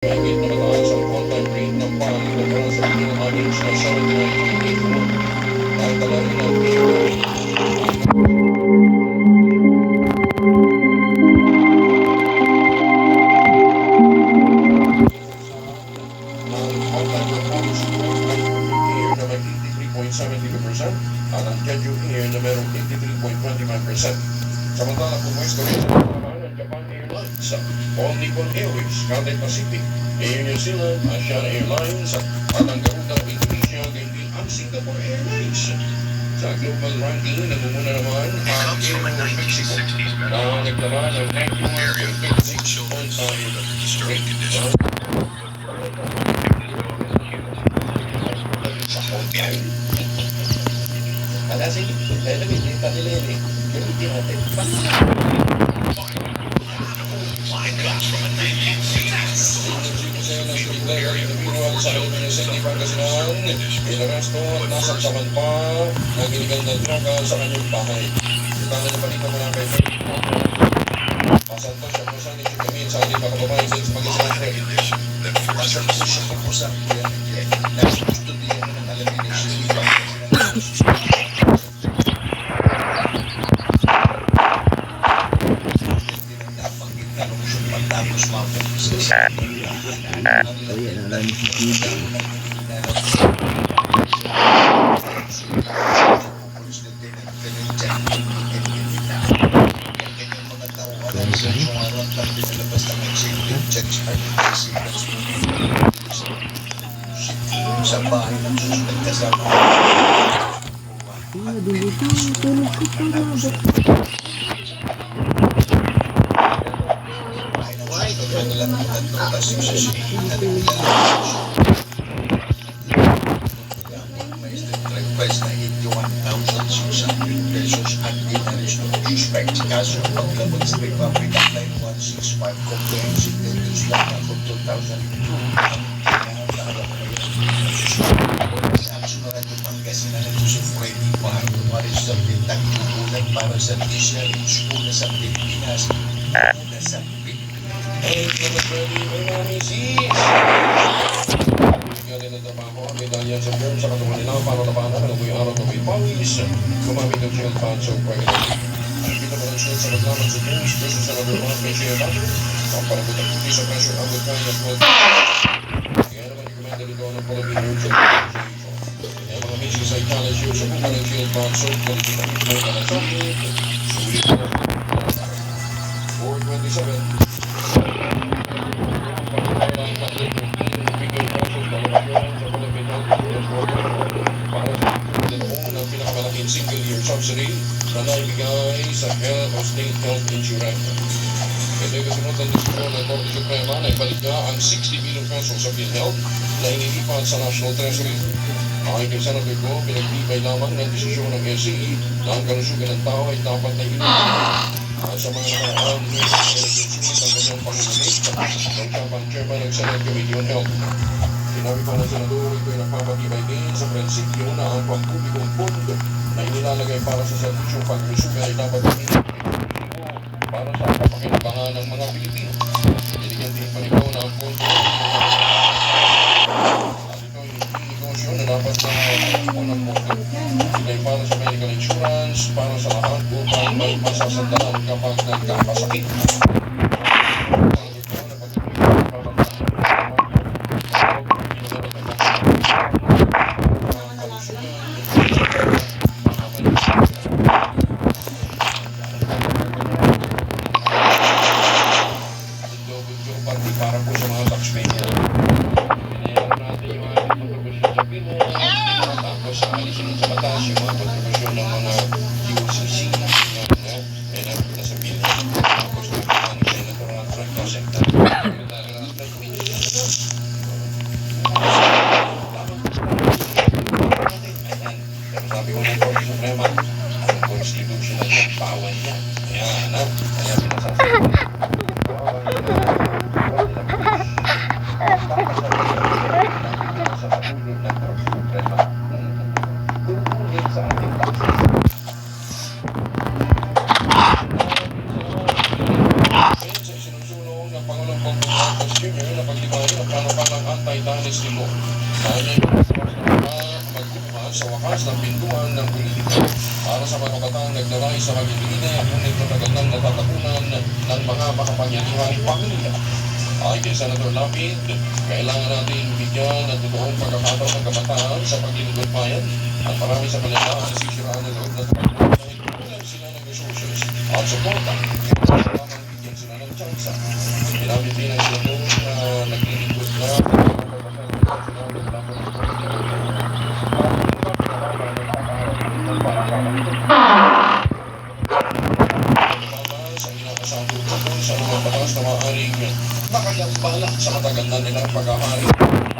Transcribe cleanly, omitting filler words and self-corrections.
Mahigit na mataas ang on-time rate ng pangalitan sa pinong average na 79.84. At tala rin ang at ang schedule air na merong 83.25%. Samantala kung mo istorya sa pagkakaroon ng Japan Airlines, All Nippon Airways, Cathay Pacific, Air New Zealand, Asiana Airlines, at ang Garuda Indonesia, ganyan ang Singapore Airlines. Sa global ranking, nagmumuna naman ang Air Mexico na nagtala ng 91.56 on-time rate. Kasi, dahil hindi pa nila yan eh. Gamitin natin. Sa Illumination ni Pangasinan, inaresto at nasaksakan pa ng illegal na droga sa kanyang bahay. Itala na balik naman ang kay Pasanto siya po sa nito kami sa ating mga babae sa Pangasinan Credit. Pasal po siya po sa gusto niya ng elimination ni Pangasinan. Sa bahay ng susunod kasama. Kaso paglabag sa Republic Act 9165 Comprehensive Notice 1/2002 sa aksyon na ito Pangasinan at Yusuf Freddy Bahar tumaris sa bintang inuulan para sa National School sa Pilipinas na sa Pilipinas. Ay, naman Freddy, may mami sis! Bigyan din ang trabaho ang medalya sa firm sa katawan nila para tapanan ang buhay araw na may pawis. Gumamit ang shield pad so pregnant. Kita mo lang siya sa maglaman sa games versus sa number 1 may share battle. Ang paragot ang puti sa pressure ang with kaya 12. Kaya naman i-commander ito ng Philippine News and Kaya mga misis ay challenge yun sa kung ng shield box so quality na ito na nasakit. Sulit na 427. Single-year subsidy na naibigay sa Health o State Health Insurance. Ito yung kasunod ng Diyos ng Korte Suprema na ibalik na ang 60 billion pesos sa PhilHealth na inilipat sa National Treasury. Aking kay Senator Go, pinagbibay lamang ng desisyon ng SCE na ang kalusugan ng tao ay dapat na ilipat. Sa mga nakaraan, may nagsisunod ang kanyang pangunamit ng Japan Chairman ng Senate Committee on Health. Sinabi pa ng Senador, ito ay nagpapatibay din sa prinsipyo na ang pampublikong pondo na inilalagay para sa serbisyong paglusugan ay dapat para sa kapakinabangan ng mga Pilipino. Binigyan din panikaw na ang pondo at ito ay negosyo na dapat na ipon ng pondo. Ito ay para sa medical insurance, para sa lahat upang may masasandalan kapag nagkakasakit. Para po sa mga taxpayer. Pinayaran natin yung ating kontribusyon sa PILO, tapos alisin sa batas yung mga kontribusyon ng mga UCC, nasa PILO, tapos naman ni Senator Frank Cosenta. Pero sabi ko ng Korte Suprema, ang Constitution na yan, bawal yan. Kaya pinasasabi. Pangulong Bongbong Marcos Jr. na paglibay Baitanes Timor. Kanya yung magbubukas sa wakas ng pintuan ng politika para sa mga kabataan nagdaray sa Pagdilina, ngunit matagal nang natatakunan ng mga makapangyarihang pamilya. Ayon kay Senator Lapid, kailangan natin bigyan ng totoong pagkakataon ng kabataan sa paglilingkod bayan at marami sa kanila ang nasisiraan ng loob na tumakbo dahil kulang sila ng resources at suporta. Kailangan bigyan sila ng tsansa. Ginamit din ang senador na naglilingkod na sa inakasabot sa mga batas na maaaring nakayambala sa matagal na nilang pag-ahari.